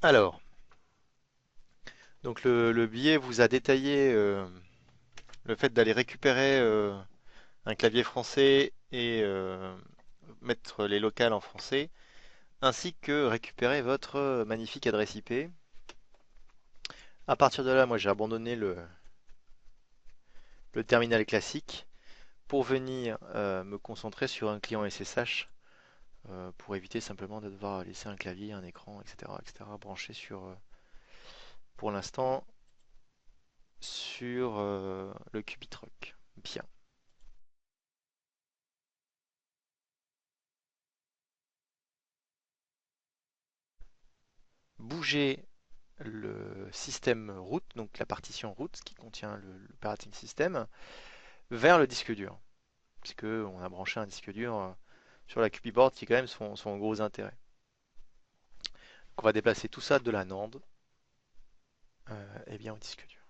Alors, donc le billet vous a détaillé le fait d'aller récupérer un clavier français et mettre les locales en français, ainsi que récupérer votre magnifique adresse IP. À partir de là, moi j'ai abandonné le terminal classique pour venir me concentrer sur un client SSH pour éviter simplement de devoir laisser un clavier, un écran, etc., etc., branché sur, pour l'instant, sur le Cubitrock. Bien. Bouger le système root, donc la partition root qui contient l'operating system, vers le disque dur, puisque on a branché un disque dur sur la Cubiboard qui est quand même son gros intérêt. Donc on va déplacer tout ça de la NAND et bien au disque dur.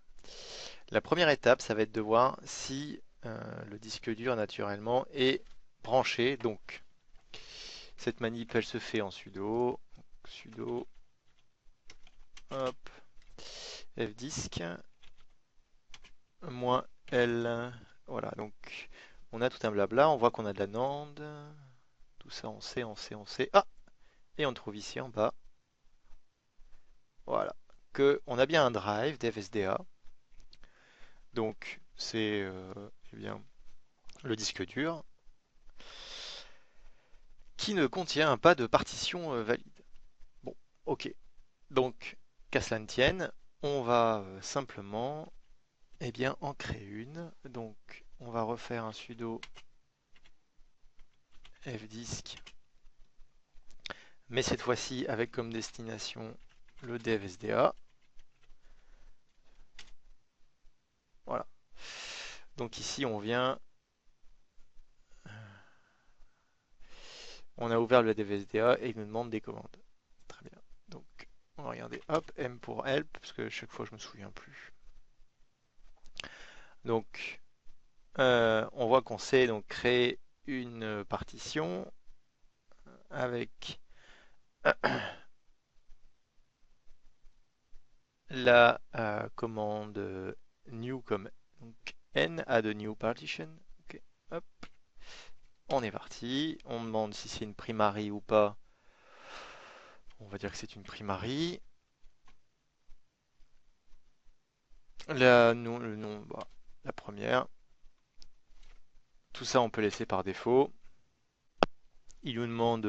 La première étape, ça va être de voir si le disque dur naturellement est branché. Donc cette manip elle se fait en sudo, sudo hop, fdisk moins L. Voilà, donc on a tout un blabla, on voit qu'on a de la NAND, tout ça on sait, on sait, on sait. Ah! Et on trouve ici en bas, voilà, que on a bien un drive d'FSDA. Donc c'est eh bien le disque dur qui ne contient pas de partition valide. Bon, ok. Donc, qu'à cela ne tienne, on va simplement eh bien, en créer une. Donc, on va refaire un sudo fdisk, mais cette fois-ci avec comme destination le devsda. Voilà. Donc ici, on a ouvert le devsda et il nous demande des commandes. Très bien. Donc, on va regarder, hop, M pour help, parce que chaque fois je me souviens plus. Donc, on voit qu'on sait donc créer une partition avec la commande new comme donc, n add a new partition. Ok, hop, on est parti. On demande si c'est une primary ou pas. On va dire que c'est une primary. Le nom, bah, la première. Tout ça, on peut laisser par défaut. Il nous demande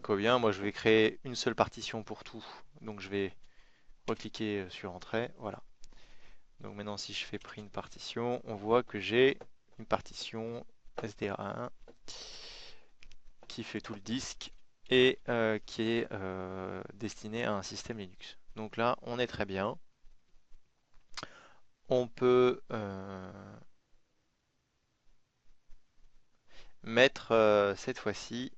combien. Moi, je vais créer une seule partition pour tout. Donc, je vais recliquer sur Entrée. Voilà. Donc maintenant, si je fais print partition, on voit que j'ai une partition SDA1 qui fait tout le disque et qui est destiné à un système Linux. Donc là, on est très bien. On peut mettre cette fois-ci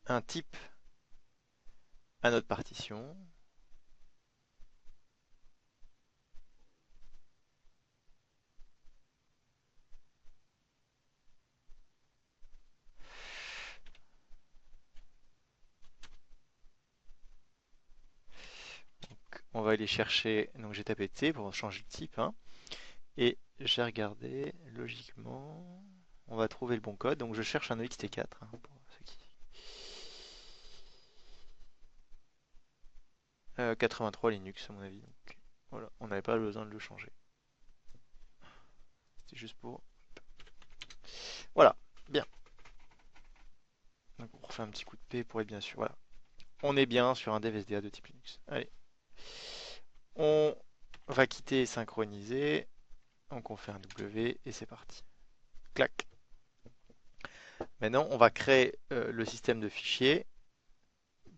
un type à notre partition. Donc, on va aller chercher, donc j'ai tapé T pour changer le type, hein, et j'ai regardé, logiquement, on va trouver le bon code. Donc je cherche un ext4, hein, pour ceux qui... 83 Linux à mon avis. Donc voilà, on n'avait pas besoin de le changer. C'est juste pour... Voilà, bien. Donc on refait un petit coup de P pour être bien sûr. Voilà. On est bien sur un DevSDA de type Linux. Allez. On va quitter et synchroniser. Donc on fait un W et c'est parti. Clac. Maintenant, on va créer le système de fichiers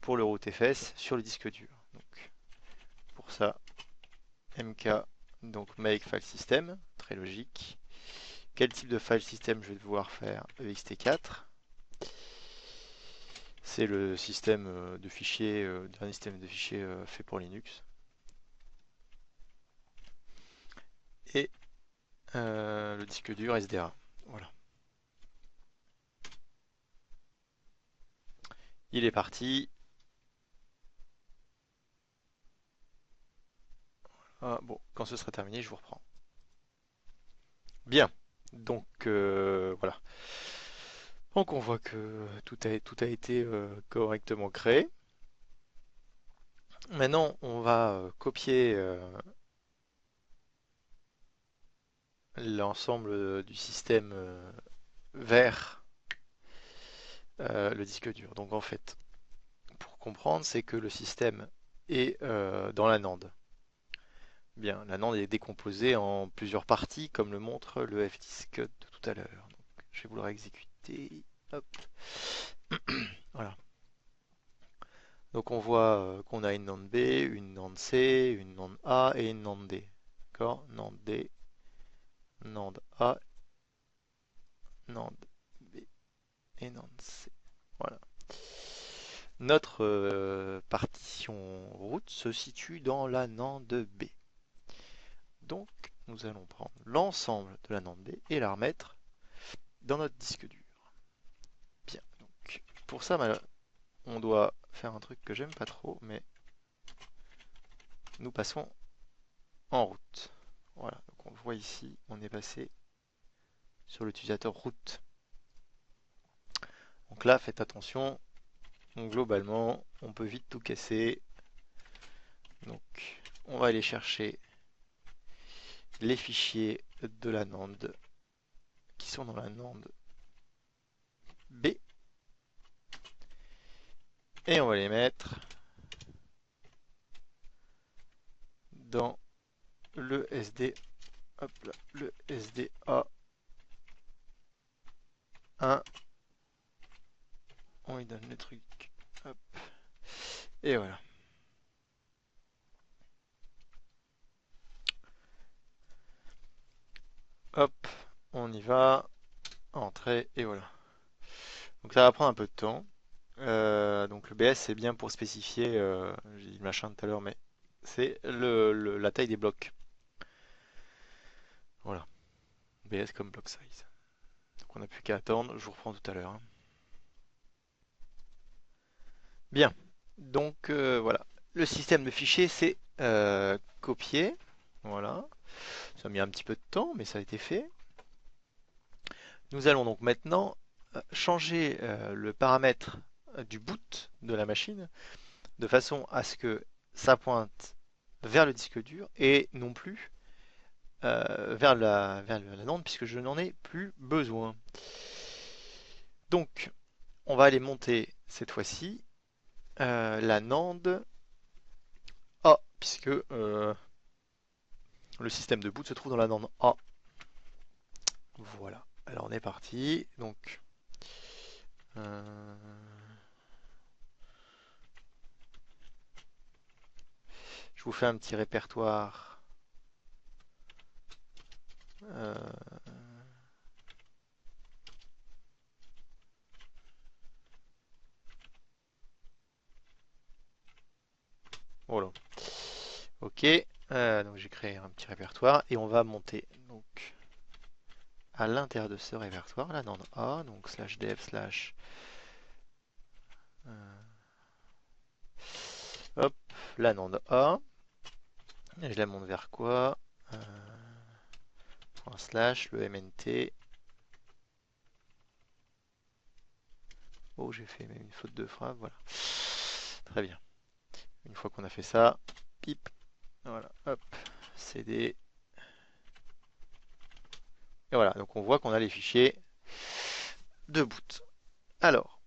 pour le rootfs sur le disque dur. Donc pour ça, mk donc make file system, très logique. Quel type de file system je vais devoir faire? ext4. C'est le système de fichiers, dernier système de fichiers fait pour Linux. Et le disque dur SDA. Voilà. Il est parti. Ah, bon, quand ce sera terminé, je vous reprends. Bien. Donc voilà. Donc on voit que tout a été correctement créé. Maintenant, on va copier l'ensemble du système vers le disque dur. Donc en fait, pour comprendre, c'est que le système est dans la NAND. Bien, la NAND est décomposée en plusieurs parties, comme le montre le F-disk de tout à l'heure. Donc, je vais vous le réexécuter. Hop. Voilà. Donc on voit qu'on a une NAND B, une NAND C, une NAND A et une NAND D. D'accord? NAND D, NAND A, NAND B et NAND C. Voilà. Notre partition route se situe dans la NAND B. Donc nous allons prendre l'ensemble de la NAND B et la remettre dans notre disque dur. Bien. Donc pour ça, on doit faire un truc que j'aime pas trop, mais nous passons en route. Voilà. Donc on le voit ici, on est passé sur l'utilisateur route. Donc là, faites attention. Donc, globalement, on peut vite tout casser. Donc, on va aller chercher les fichiers de la NAND qui sont dans la NAND B et on va les mettre dans le SD. Hop là, le SDA1. On lui donne le truc. Hop. Et voilà. Hop, on y va. Entrée et voilà. Donc ça va prendre un peu de temps. Donc le BS c'est bien pour spécifier, j'ai dit machin tout à l'heure, mais c'est la taille des blocs. Voilà, BS comme block size. Donc on n'a plus qu'à attendre, je vous reprends tout à l'heure, hein. Bien, donc voilà, le système de fichiers c'est copié. Voilà, ça a mis un petit peu de temps, mais ça a été fait. Nous allons donc maintenant changer le paramètre du boot de la machine de façon à ce que ça pointe vers le disque dur et non plus vers la NAND puisque je n'en ai plus besoin. Donc, on va aller monter cette fois-ci la NAND A puisque le système de boot se trouve dans la NAND A. Voilà. Alors on est parti. Donc, euh, je vous fais un petit répertoire. Euh, voilà. Ok. Donc j'ai créé un petit répertoire et on va monter donc à l'intérieur de ce répertoire la NAND A, donc slash dev slash hop, la NAND A. Et je la monte vers quoi? Point slash le MNT. Oh, j'ai fait une faute de frappe, voilà. Très bien. Une fois qu'on a fait ça, pip, voilà, hop, CD. Et voilà, donc on voit qu'on a les fichiers de boot. Alors,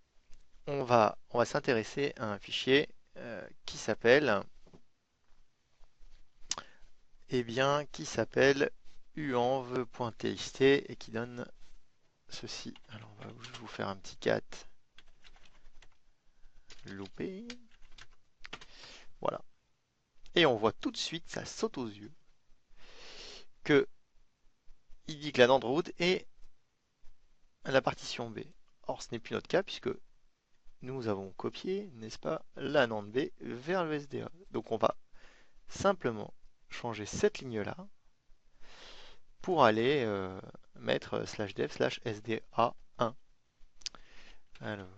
on va s'intéresser à un fichier qui s'appelle, qui s'appelle uenv.txt et qui donne ceci. Alors, on va juste vous faire un petit cat loupé. Voilà. Et on voit tout de suite, ça saute aux yeux, que il dit que la NAND root est la partition B. Or, ce n'est plus notre cas puisque nous avons copié, n'est-ce pas, la NAND B vers le SDA. Donc, on va simplement changer cette ligne-là pour aller mettre slash dev slash SDA1. Alors,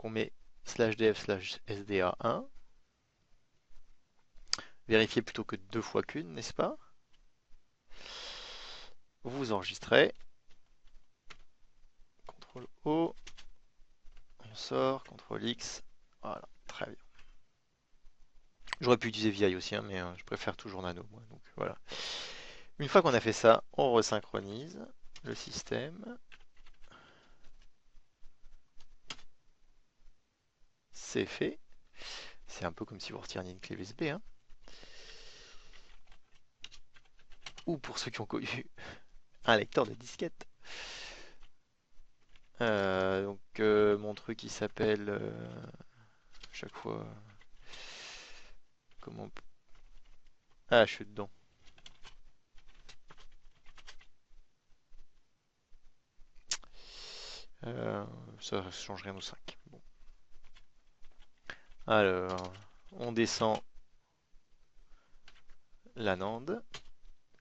on met /dev/sda1. Vérifiez plutôt que deux fois qu'une, n'est-ce pas? Vous enregistrez. CTRL-O. On sort. CTRL-X. Voilà, très bien. J'aurais pu utiliser VI aussi, hein, mais je préfère toujours Nano, moi, donc voilà. Une fois qu'on a fait ça, on resynchronise le système. C'est fait. C'est un peu comme si vous retiriez une clé USB, hein. Ou pour ceux qui ont connu un lecteur de disquette. Mon truc il s'appelle chaque fois comment ah je suis dedans. Euh, Ça change rien au 5. Bon. Alors on descend la NAND,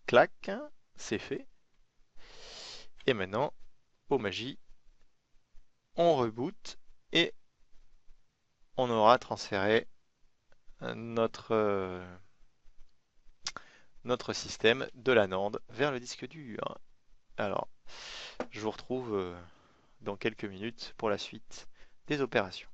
clac, c'est fait. Et maintenant, oh magie, on reboot et on aura transféré notre notre système de la NAND vers le disque dur. Alors, je vous retrouve dans quelques minutes pour la suite des opérations.